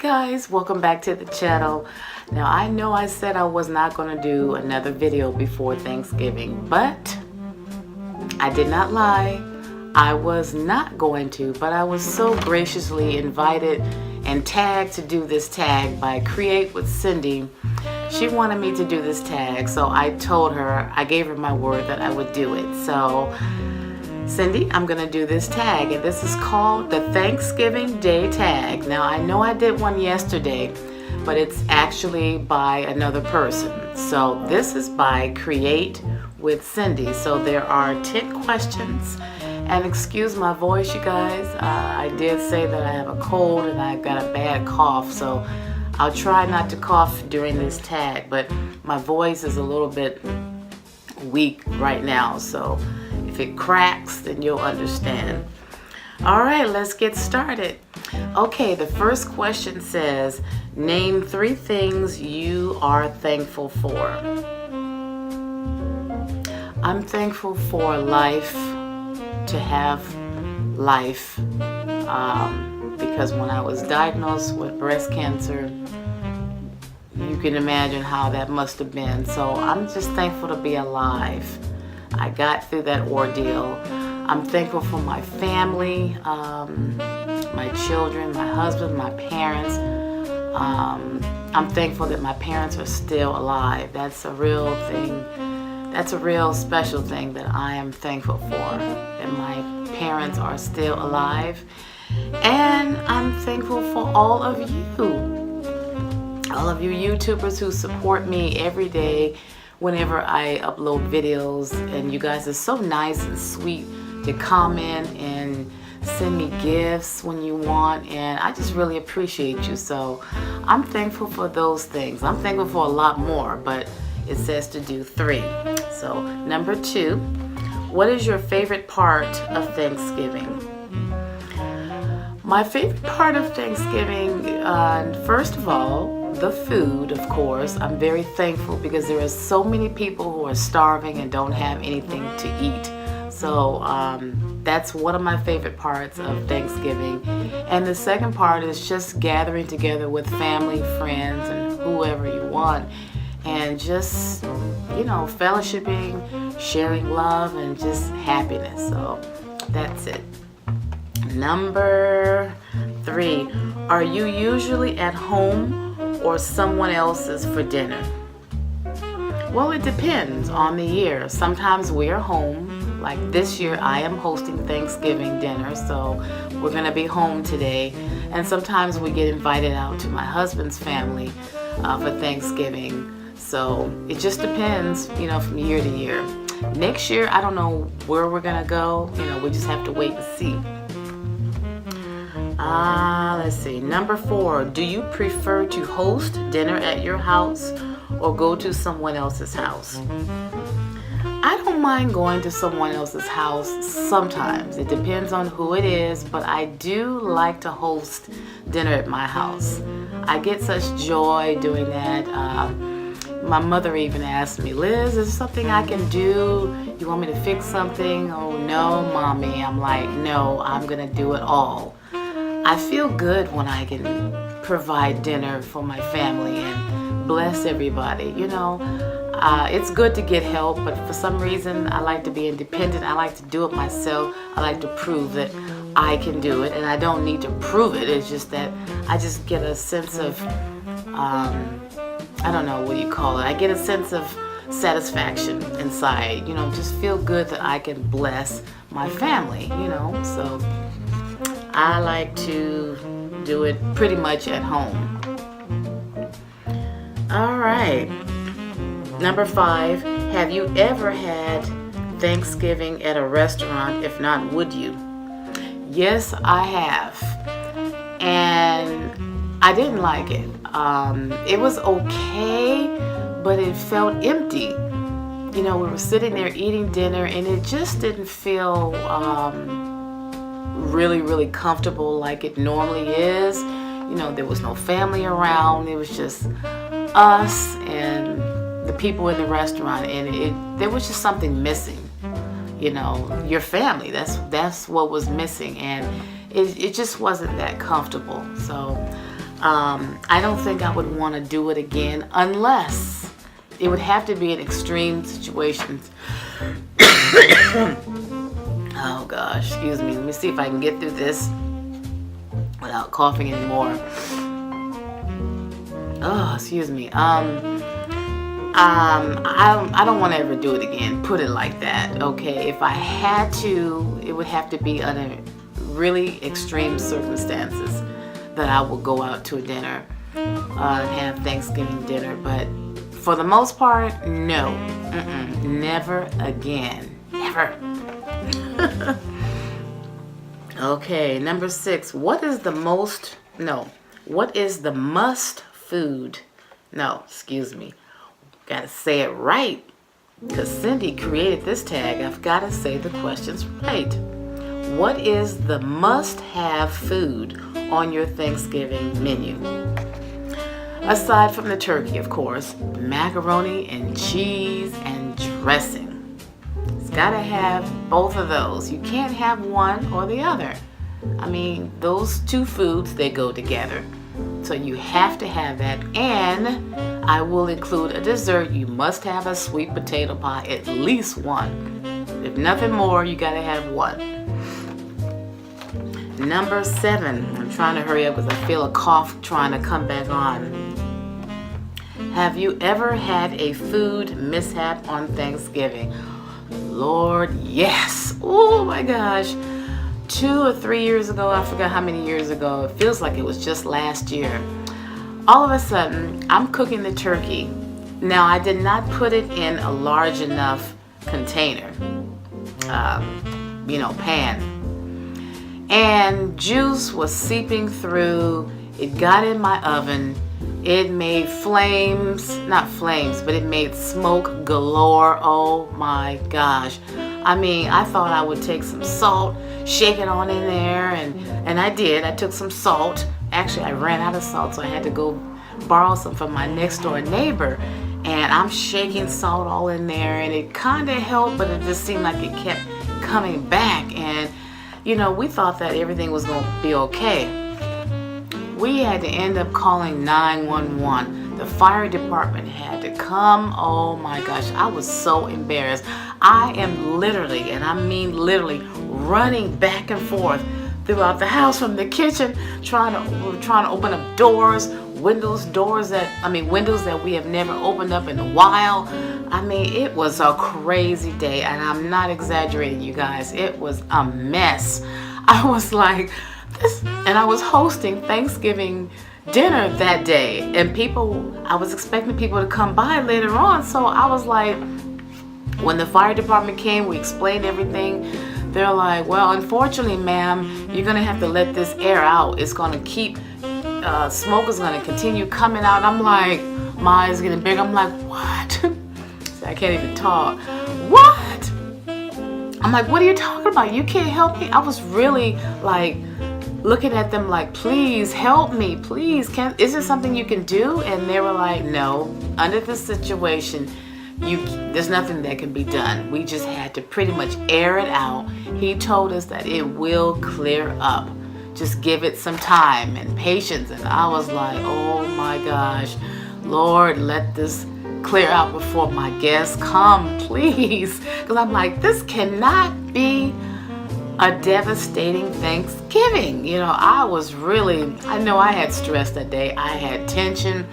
guys, welcome back to the channel. Now I know I said I was not going to do another video before Thanksgiving, but I did not lie. I was not going to, but I was so graciously invited and tagged to do this tag by Create with Cindy. She wanted me to do this tag, so I told her, I gave her my word that I would do it. So Cindy, I'm gonna do this tag, and this is called the Thanksgiving Day tag. Now I know I did one yesterday, but it's actually by another person. So this is by Create with Cindy. So there are 10 questions, and excuse my voice, you guys. I did say that I have a cold and I've got a bad cough, so I'll try not to cough during this tag, but my voice is a little bit weak right now, so if it cracks, then you'll understand. All right, let's get started. Okay, the first question says, name 3 things you are thankful for. I'm thankful for life, to have life, because when I was diagnosed with breast cancer, you can imagine how that must have been. So I'm just thankful to be alive. I got through that ordeal. I'm thankful for my family, my children, my husband, my parents. I'm thankful that my parents are still alive. That's a real thing. That's a real special thing that I am thankful for, that my parents are still alive. And I'm thankful for all of you YouTubers who support me every day whenever I upload videos, and you guys are so nice and sweet to comment and send me gifts when you want, and I just really appreciate you. So I'm thankful for those things. I'm thankful for a lot more, but it says to do 3. So number 2, what is your favorite part of Thanksgiving? My favorite part of Thanksgiving, first of all, the food, of course. I'm very thankful because there are so many people who are starving and don't have anything to eat. So that's one of my favorite parts of Thanksgiving. And the second part is just gathering together with family, friends, and whoever you want, and just, you know, fellowshipping, sharing love, and just happiness. So that's it. Number 3, are you usually at home or someone else's for dinner? Well, it depends on the year. Sometimes we are home. Like this year, I am hosting Thanksgiving dinner, so we're gonna be home today. And sometimes we get invited out to my husband's family for Thanksgiving. So it just depends, you know, from year to year. Next year, I don't know where we're gonna go. You know, we just have to wait and see. Let's see. Number 4, do you prefer to host dinner at your house or go to someone else's house? I don't mind going to someone else's house sometimes. It depends on who it is, but I do like to host dinner at my house. I get such joy doing that. My mother even asked me, Liz, is there something I can do? You want me to fix something? Oh, no, Mommy. I'm like, no, I'm going to do it all. I feel good when I can provide dinner for my family and bless everybody. You know, it's good to get help, but for some reason I like to be independent. I like to do it myself. I like to prove that I can do it, and I don't need to prove it. It's just that I just get a sense of, I don't know, what do you call it? I get a sense of satisfaction inside, you know, just feel good that I can bless my family, you know. So I like to do it pretty much at home. All right. Number 5, have you ever had Thanksgiving at a restaurant? If not, would you? Yes, I have. And I didn't like it. It was okay, but it felt empty. You know, we were sitting there eating dinner, and it just didn't feel really comfortable like it normally is. You know, there was no family around. It was just us and the people in the restaurant, and there was just something missing. You know, your family, that's what was missing, and it just wasn't that comfortable. So I don't think I would want to do it again unless it would have to be in extreme situations. Oh gosh, excuse me. Let me see if I can get through this without coughing anymore. Oh, excuse me. I don't want to ever do it again. Put it like that. Okay, if I had to, it would have to be under really extreme circumstances that I will go out to a dinner and have Thanksgiving dinner. But for the most part, no. Never again. Never. Okay, number 6. What is the must food? No, excuse me. Gotta say it right. Because Cindy created this tag. I've got to say the questions right. What is the must-have food on your Thanksgiving menu? Aside from the turkey, of course, macaroni and cheese and dressing. It's got to have both of those. You can't have one or the other. I mean, those two foods, they go together. So you have to have that. And I will include a dessert. You must have a sweet potato pie, at least one. If nothing more, you got to have one. Number 7. I'm trying to hurry up because I feel a cough trying to come back on. Have you ever had a food mishap on Thanksgiving? Lord, yes. Oh my gosh. 2 or 3 years ago, I forgot how many years ago. It feels like it was just last year. All of a sudden, I'm cooking the turkey. Now, I did not put it in a large enough container, pan. And juice was seeping through. It got in my oven. It made it made smoke galore. Oh my gosh. I mean, I thought I would take some salt, shake it on in there, and I did. I took some salt. Actually, I ran out of salt, so I had to go borrow some from my next door neighbor. And I'm shaking salt all in there, and it kind of helped, but it just seemed like it kept coming back. And, we thought that everything was going to be okay. We had to end up calling 911. The fire department had to come. Oh my gosh, I was so embarrassed. I am literally, and I mean literally, running back and forth throughout the house from the kitchen, trying to open up windows that we have never opened up in a while. I mean, it was a crazy day, and I'm not exaggerating, you guys. It was a mess. I was like, and I was hosting Thanksgiving dinner that day, and I was expecting people to come by later on, so I was like, when the fire department came, we explained everything. They're like, well, unfortunately, ma'am, you're gonna have to let this air out. It's gonna keep, smoke is gonna continue coming out. I'm like, my eyes getting big. I'm like, what? I can't even talk. What? I'm like, what are you talking about? You can't help me? I was really like looking at them like, please help me, please. Is there something you can do? And they were like, no, under this situation, there's nothing that can be done. We just had to pretty much air it out. He told us that it will clear up. Just give it some time and patience. And I was like, oh my gosh, Lord, let this clear out before my guests come, please. Because I'm like, this cannot be a devastating Thanksgiving. I know I had stress that day. I had tension.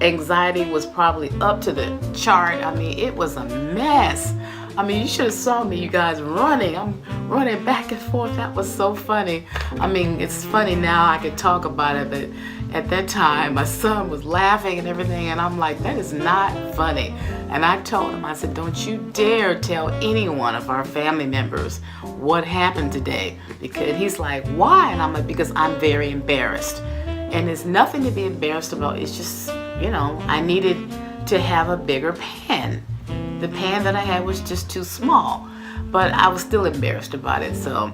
Anxiety was probably up to the chart. I mean, it was a mess. I mean, you should have saw me, you guys, running. I'm running back and forth. That was so funny. I mean, it's funny now I can talk about it, but at that time, my son was laughing and everything, and I'm like, that is not funny. And I told him, I said, don't you dare tell any one of our family members what happened today. Because he's like, why? And I'm like, because I'm very embarrassed. And there's nothing to be embarrassed about. It's just, I needed to have a bigger pan. The pan that I had was just too small. But I was still embarrassed about it. So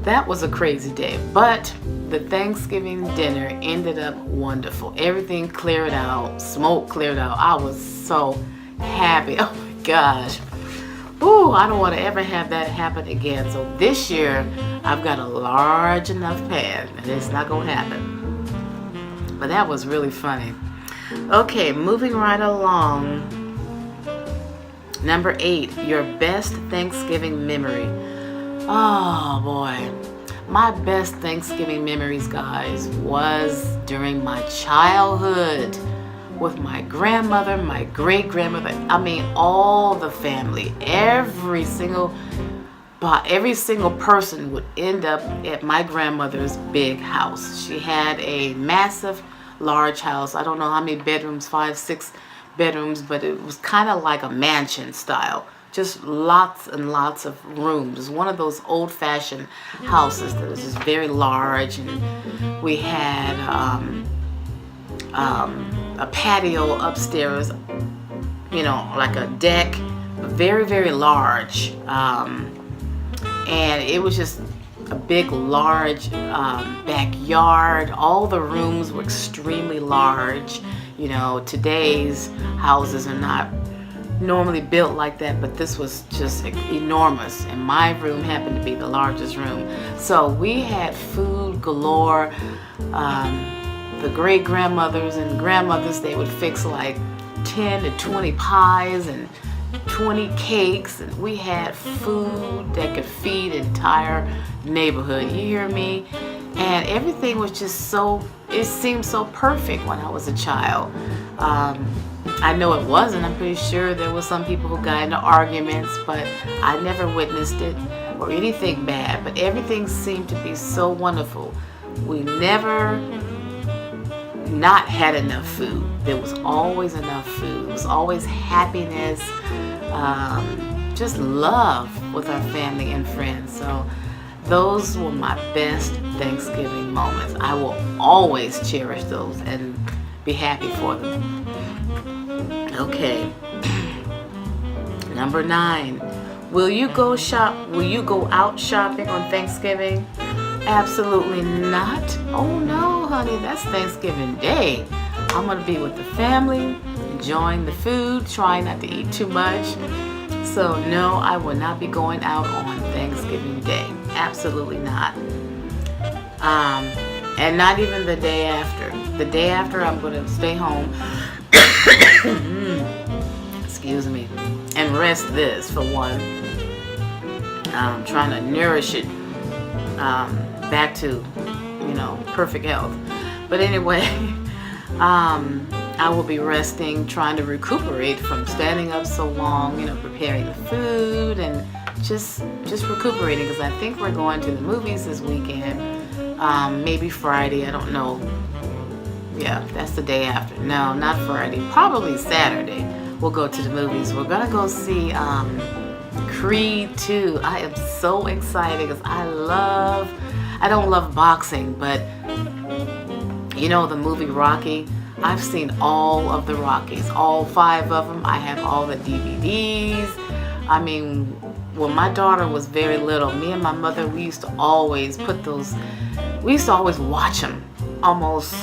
that was a crazy day. But the Thanksgiving dinner ended up wonderful. Everything cleared out. Smoke cleared out. I was so happy. Oh my gosh. Ooh, I don't want to ever have that happen again. So this year, I've got a large enough pan. And it's not going to happen. but that was really funny. Okay, moving right along. Number 8, your best Thanksgiving memory. Oh boy. My best Thanksgiving memories, guys, was during my childhood with my grandmother, my great-grandmother. I mean, all the family. Every single person would end up at my grandmother's big house. She had a massive, large house. I don't know how many bedrooms, 5, 6 bedrooms, but it was kind of like a mansion style. Just lots and lots of rooms. It was one of those old-fashioned houses that was just very large, and we had a patio upstairs, you know, like a deck, very, very large, and it was just a big, large backyard. All the rooms were extremely large. You know, today's houses are not normally built like that, but this was just enormous, and my room happened to be the largest room. So we had food galore. The great grandmothers and grandmothers, they would fix like 10 to 20 pies and 20 cakes, and we had food that could feed an entire neighborhood. You hear me? And everything was just so, it seemed so perfect when I was a child. I know it wasn't. I'm pretty sure there was some people who got into arguments, but I never witnessed it or anything bad. But everything seemed to be so wonderful. We never not had enough food. There was always enough food. There was always happiness, just love with our family and friends. So those were my best Thanksgiving moments. I will always cherish those and be happy for them. Okay. Number 9. Will you go out shopping on Thanksgiving? Absolutely not. Oh no, honey, that's Thanksgiving Day. I'm gonna be with the family, enjoying the food, trying not to eat too much. So no, I will not be going out on Thanksgiving Day. Absolutely not. And not even the day after. The day after, I'm gonna stay home. Excuse me. And rest this for one. I'm trying to nourish it back to, you know, perfect health. But anyway, I will be resting, trying to recuperate from standing up so long, you know, preparing the food and just recuperating, because I think we're going to the movies this weekend. Maybe Friday, I don't know. Yeah, that's the day after. No, not Friday. Probably Saturday. We'll go to the movies. We're gonna go see Creed 2. I am so excited because I don't love boxing, but you know the movie Rocky? I've seen all of the Rockies, all 5 of them. I have all the DVDs. I mean, when my daughter was very little, me and my mother, we used to always watch them almost,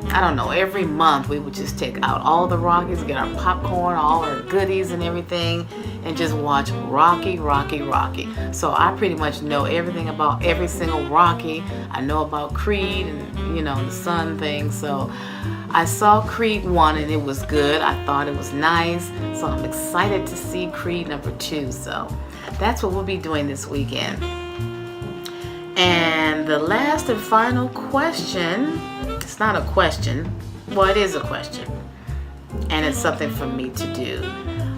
I don't know, every month. We would just take out all the Rockies, get our popcorn, all our goodies and everything, and just watch Rocky. So I pretty much know everything about every single Rocky. I know about Creed and, you know, the son thing. So I saw Creed 1 and it was good. I thought it was nice. So I'm excited to see Creed number 2. So that's what we'll be doing this weekend. And the last and final question, it's not a question, well, it is a question, and it's something for me to do.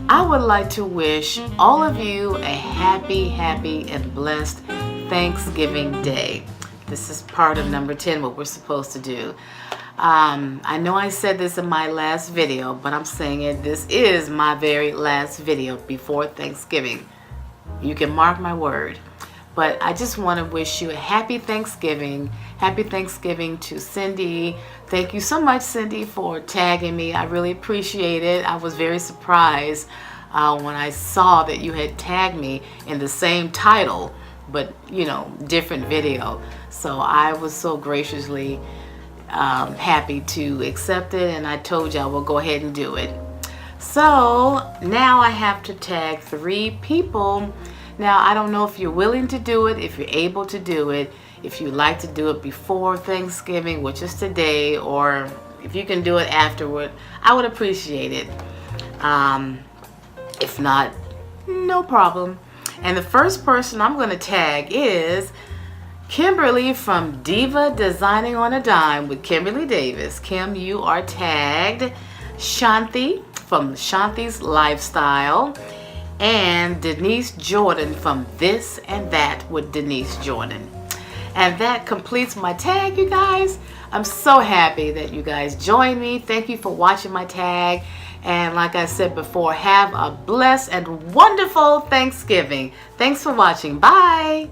I would like to wish all of you a happy and blessed Thanksgiving Day. This is part of number 10, what we're supposed to do. I know I said this in my last video, but I'm saying it, this is my very last video before Thanksgiving. You can mark my word. But I just want to wish you a happy Thanksgiving. Happy Thanksgiving to Cindy. Thank you so much, Cindy, for tagging me. I really appreciate it. I was very surprised when I saw that you had tagged me in the same title, but, you know, different video. So I was so graciously happy to accept it, and I told you I will go ahead and do it. So now I have to tag 3 people. Now, I don't know if you're willing to do it, if you're able to do it, if you like to do it before Thanksgiving, which is today, or if you can do it afterward, I would appreciate it. If not, no problem. And the first person I'm going to tag is Kimberly from Diva Designing on a Dime with Kimberly Davis. Kim, you are tagged. Shanthi from Shanti's Lifestyle. And Denise Jordan from This and That with Denise Jordan. And that completes my tag, you guys. I'm so happy that you guys joined me. Thank you for watching my tag. And like I said before, have a blessed and wonderful Thanksgiving. Thanks for watching. Bye.